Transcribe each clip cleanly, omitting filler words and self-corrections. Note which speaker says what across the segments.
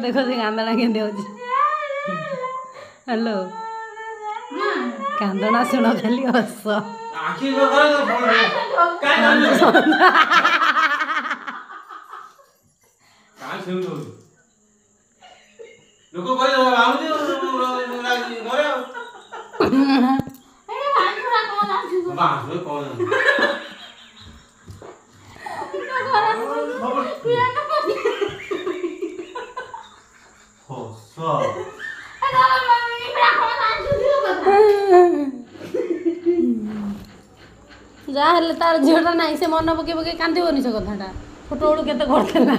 Speaker 1: देखो से कांदना के हेलो कांदना शुण खाली हस
Speaker 2: लोक कहि आउनी घरे बास कोन
Speaker 1: जहाँ हेल्ले तार झीटा ना से मन पकई पकई कांदनी से कथाटा छोट बड़ू के करदेला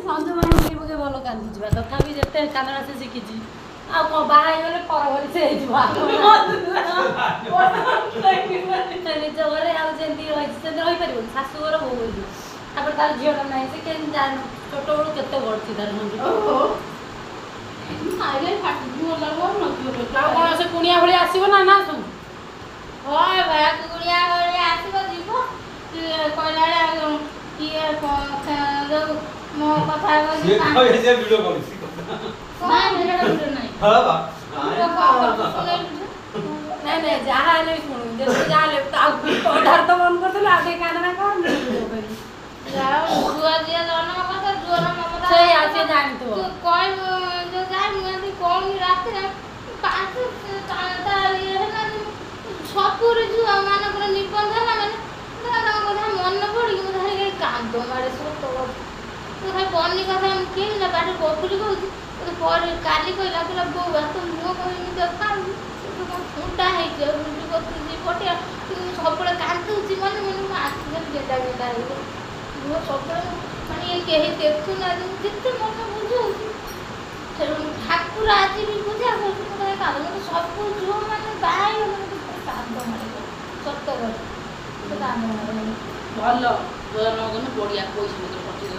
Speaker 1: सन्ज मन पकई पकई भल कांदी तथापि जिते कांदना से शिखी बाहा गले पर भरी से निज घरे आमती रही पार शाशुघर बो तापर तार झीटा ना से छोट बड़ू के बढ़ती तार कौन से कुणिया भाई आसब ना ना
Speaker 3: कुणिया भाई आसब जीव कहला किए मो कथा
Speaker 1: नहीं जहाँ शुणु जहाँ अधार तो बंद कर आगे कांदना कौन
Speaker 3: छुआ दिया जन्म कथा जुआर ममता
Speaker 1: से आसे जानी तो
Speaker 3: कह जो जाए मुझे कौन रात पाँच ये है ना छपुर छुआ मान निबंध है मैंने कथा मन पड़ी मुझे कांद मारे सब तो खाली बनी कथा किए ना बाट बबुली कहूँ काली कहला कहला बो बात मुह कह देखा फुटा होती पटिया सब कांदुची मन मन आखि खाली गेदा गेदा हो सब मानी कहीं देखुना जिते मन बुझे ठाकुर आज भी पूजा कर सब झुओ मैंने बाहर कांद मारे सत कांद मारे
Speaker 4: भल नगन बढ़िया पैसा पठेद